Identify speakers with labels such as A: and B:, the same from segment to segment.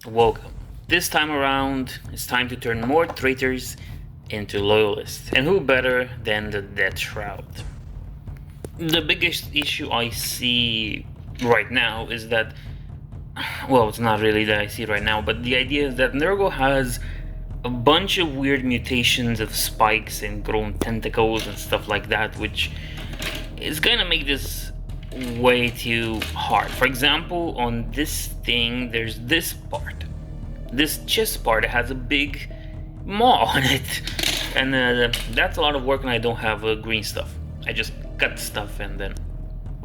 A: Welcome. This time around, it's time to turn more traitors into loyalists. And who better than the Deathshroud? The biggest issue I see right now is that, well, it's not really that I see right now, but the idea is that Nurgle has a bunch of weird mutations of spikes and grown tentacles and stuff like that, which is gonna make this way too hard. For example, on this thing, there's this part. This chest part has a big maw on it. And that's a lot of work, and I don't have green stuff. I just cut stuff and then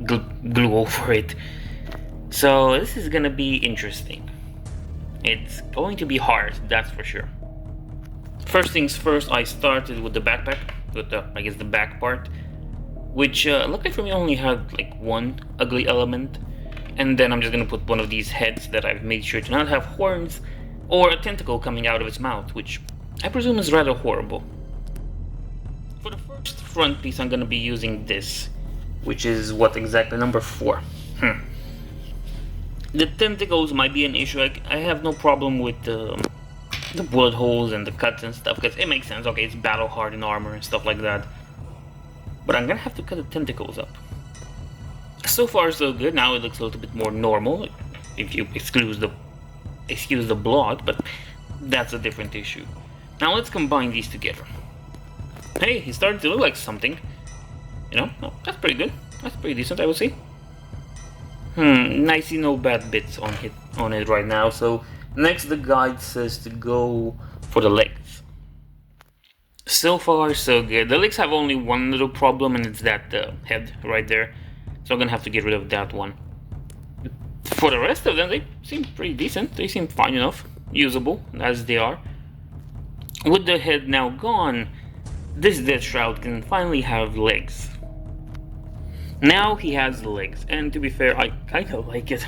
A: glue over it. So this is gonna be interesting. It's going to be hard, that's for sure. First things first, I started with the backpack, with the, I guess, the back part, which luckily for me only had like one ugly element. And then I'm just gonna put one of these heads that I've made sure to not have horns or a tentacle coming out of its mouth, which I presume is rather horrible. For the first front piece, I'm gonna be using this, which is what exactly, number 4. The tentacles might be an issue. I have no problem with the bullet holes and the cuts and stuff, because it makes sense. Okay, it's battle hardened armor and stuff like that. But I'm gonna have to cut the tentacles up. So far so good. Now it looks a little bit more normal, if you excuse the blood, but that's a different issue. Now let's combine these together. Hey, he's starting to look like something. You know, oh, that's pretty good. That's pretty decent, I would say. I see no bad bits on it right now. So next, the guide says to go for the legs. So far, so good. The legs have only one little problem, and it's that head right there. So I'm gonna have to get rid of that one. For the rest of them, they seem pretty decent. They seem fine enough, usable as they are. With the head now gone, this Deathshroud can finally have legs. Now he has legs, and to be fair, I kind of like it.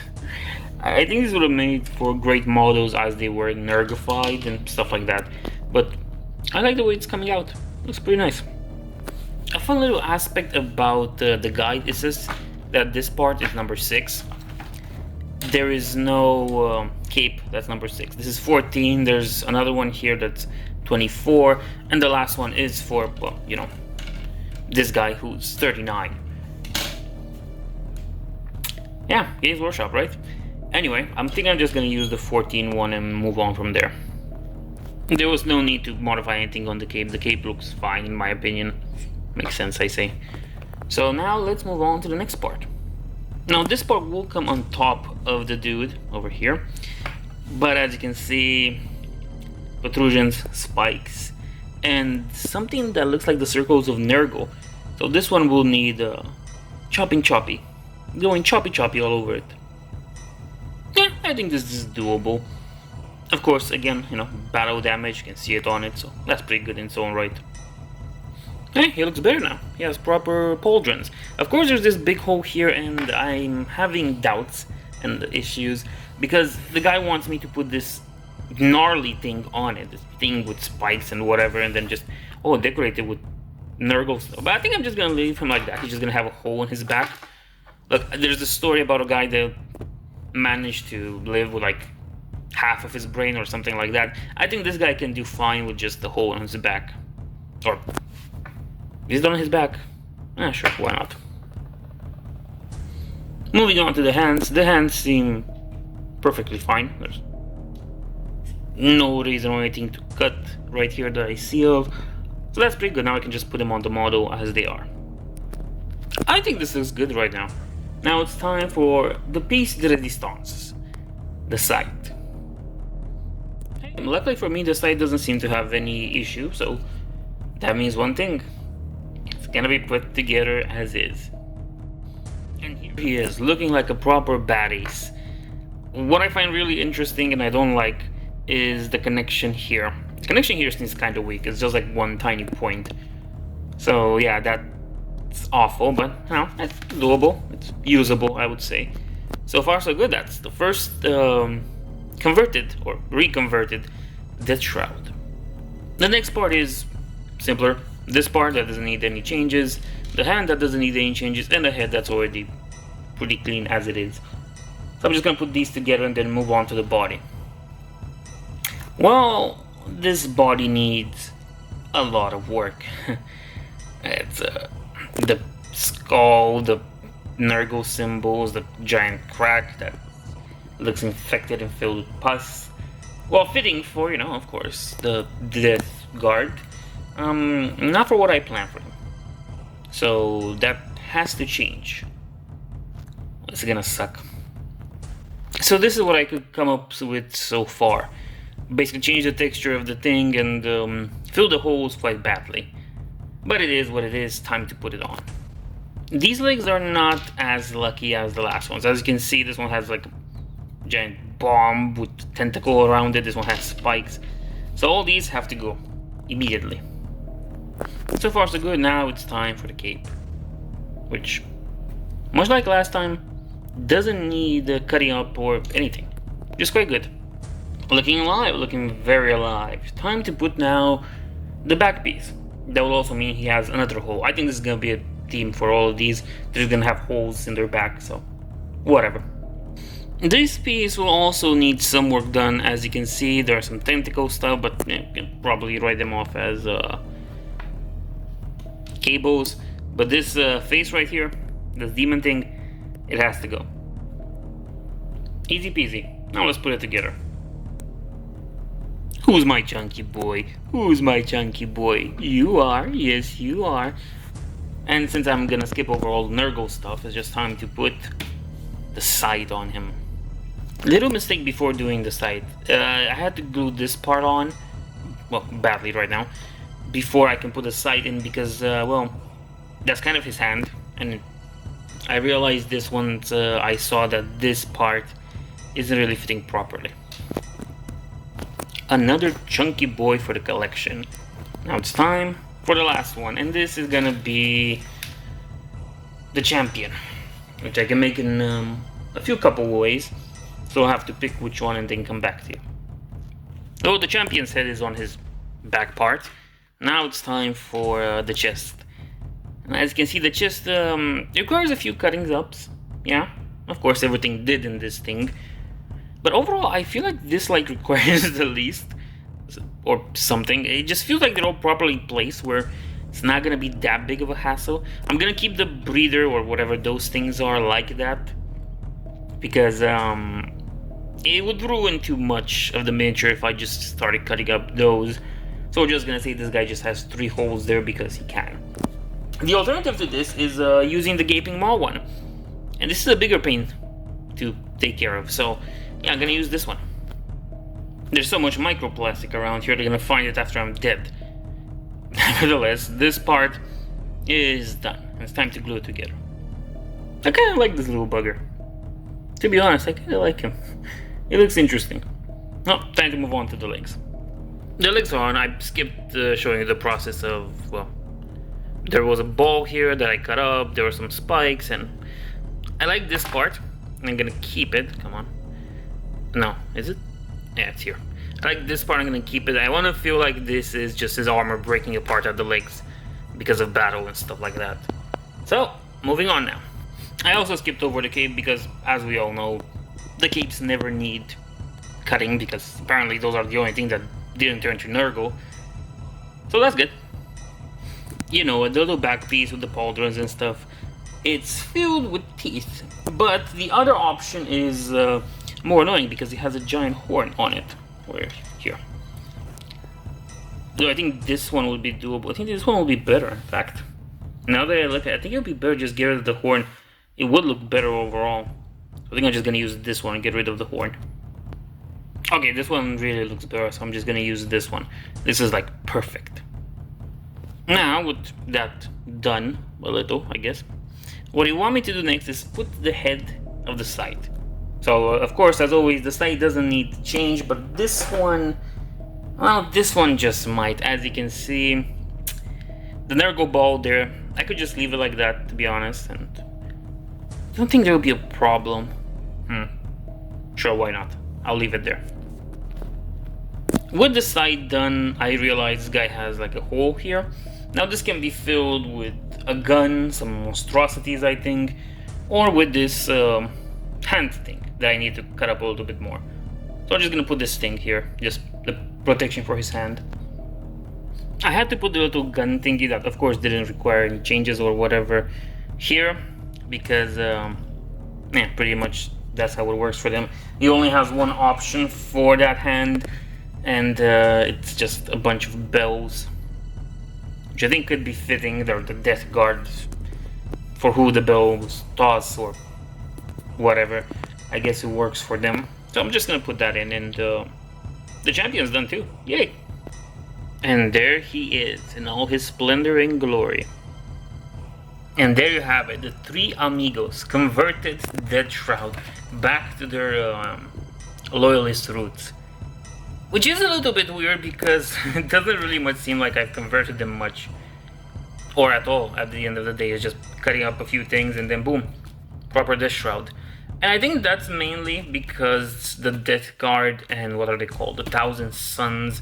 A: I think this would have made for great models as they were nergified and stuff like that. But I like the way it's coming out. Looks pretty nice. A fun little aspect about the guide is this, that this part is number 6. There is no cape, that's number 6. This is 14, there's another one here that's 24, and the last one is for, well, you know, this guy who's 39. Yeah, Games Workshop, right? Anyway, I'm thinking I'm just gonna use the 14 one and move on from there. There was no need to modify anything on the cape. The cape looks fine in my opinion. Makes sense, I say. So now let's move on to the next part. Now this part will come on top of the dude over here, but as you can see, protrusions, spikes, and something that looks like the circles of Nurgle. So this one will need choppy, going choppy all over it. Yeah, I think this is doable. Of course, again, you know, battle damage, you can see it on it, so that's pretty good in its own right. Hey, he looks better now. He has proper pauldrons. Of course, there's this big hole here, and I'm having doubts and issues because the guy wants me to put this gnarly thing on it, this thing with spikes and whatever, and then just, oh, decorate it with Nurgle stuff. But I think I'm just gonna leave him like that. He's just gonna have a hole in his back. Look, there's a story about a guy that managed to live with like half of his brain or something like that. I think this guy can do fine with just the hole in his back. Or he's done on his back. Sure, why not? Moving on to the hands. The hands seem perfectly fine. There's no reason or anything to cut right here that I see of. So that's pretty good. Now I can just put them on the model as they are. I think this looks good right now. Now it's time for the piece de resistance, the sight. Luckily for me, the sight doesn't seem to have any issue, so that means one thing. It's gonna be put together as is. And here he is, looking like a proper badass. What I find really interesting and I don't like is the connection here. The connection here seems kind of weak. It's just like one tiny point. So yeah, that's awful, but you know, it's doable. It's usable, I would say. So far so good. That's the first converted or reconverted Deathshroud. The next part is simpler. This part that doesn't need any changes, the hand that doesn't need any changes, and the head that's already pretty clean as it is. So I'm just gonna put these together and then move on to the body. Well, this body needs a lot of work. It's the skull, the Nergal symbols, the giant crack that looks infected and filled with pus. Well, fitting for, you know, of course, the death guard. Not for what I planned for him. So that has to change. It's gonna suck. So this is what I could come up with so far. Basically change the texture of the thing and fill the holes quite badly. But it is what it is, time to put it on. These legs are not as lucky as the last ones. As you can see, this one has like a giant bomb with tentacle around it. This one has spikes. So all these have to go immediately. So far so good. Now it's time for the cape. Which, much like last time, doesn't need cutting up or anything. Just quite good. Looking alive, looking very alive. Time to put now the back piece. That will also mean he has another hole. I think this is gonna be a theme for all of these. They're gonna have holes in their back, so whatever. This piece will also need some work done. As you can see, there are some tentacle stuff, but you can probably write them off as cables. But this face right here, this demon thing, it has to go. Easy peasy. Now let's put it together. Who's my chunky boy? Who's my chunky boy? You are. Yes, you are. And since I'm gonna skip over all the Nergal stuff, it's just time to put the sight on him. Little mistake before doing the sight. I had to glue this part on, well, badly right now, before I can put the sight in because, well, that's kind of his hand. And I realized this once I saw that this part isn't really fitting properly. Another chunky boy for the collection. Now it's time for the last one, and this is gonna be the champion, which I can make in a few couple ways, so I'll have to pick which one and then come back to you. So the champion's head is on his back part. Now it's time for the chest. And as you can see, the chest requires a few cuttings ups. Yeah, of course everything did in this thing. But overall, I feel like this requires the least, or something. It just feels like they're all properly placed, where it's not gonna be that big of a hassle. I'm gonna keep the breather or whatever those things are like that, because it would ruin too much of the miniature if I just started cutting up those. So we're just gonna say this guy just has 3 holes there because he can. The alternative to this is using the gaping maw one, and this is a bigger pain to take care of. So yeah, I'm gonna use this one. There's so much microplastic around here, they're gonna find it after I'm dead. Nevertheless, this part is done. It's time to glue it together. I kinda like this little bugger. To be honest, I kinda like him. He looks interesting. Well, time to move on to the legs. The legs are on. I skipped showing you the process of, well, there was a ball here that I cut up, there were some spikes, and I like this part. I'm gonna keep it. Come on. No, is it? Yeah, it's here. I like this part, I'm gonna keep it. I wanna feel like this is just his armor breaking apart at the legs because of battle and stuff like that. So, moving on now. I also skipped over the cape because, as we all know, the capes never need cutting because apparently those are the only things that didn't turn to Nergal. So that's good. You know, a little back piece with the pauldrons and stuff. It's filled with teeth, but the other option is more annoying because it has a giant horn on it. Where here? So I think this one would be doable. I think this one will be better, in fact. Now that I look at it, I think it would be better just get rid of the horn. It would look better overall. So I think I'm just gonna use this one and get rid of the horn. Okay, this one really looks better, so I'm just gonna use this one. This is like perfect. Now, with that done, a little, I guess, what you want me to do next is put the head of the sight. So, of course, as always, the sight doesn't need to change, but this one, well, this one just might. As you can see, the Nergal ball there, I could just leave it like that, to be honest, and I don't think there will be a problem. Sure, why not? I'll leave it there. With the sight done, I realized this guy has like a hole here. Now this can be filled with a gun, some monstrosities I think, or with this hand thing that I need to cut up a little bit more. So I'm just gonna put this thing here, just the protection for his hand. I had to put the little gun thingy that of course didn't require any changes or whatever here, because pretty much that's how it works for them. He only has one option for that hand, and it's just a bunch of bells, which I think could be fitting. They're the death guard for who the bells toss or whatever. I guess it works for them. So I'm just gonna put that in, and the champion's done too. Yay! And there he is in all his splendor and glory. And there you have it, the three amigos converted Deathshroud back to their loyalist roots. Which is a little bit weird because it doesn't really much seem like I've converted them much. Or at all at the end of the day. It's just cutting up a few things and then boom, proper Deathshroud. And I think that's mainly because the Death Guard and what are they called? The Thousand Sons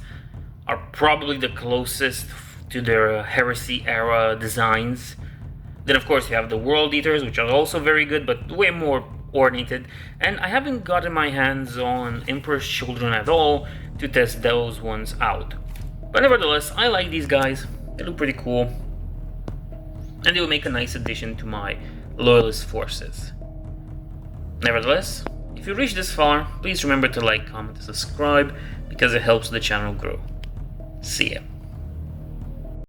A: are probably the closest to their Heresy era designs. Then of course you have the World Eaters, which are also very good, but way more ornated. And I haven't gotten my hands on Emperor's Children at all to test those ones out. But nevertheless, I like these guys. They look pretty cool. And they will make a nice addition to my Loyalist forces. Nevertheless, if you reach this far, please remember to like, comment, and subscribe, because it helps the channel grow. See ya.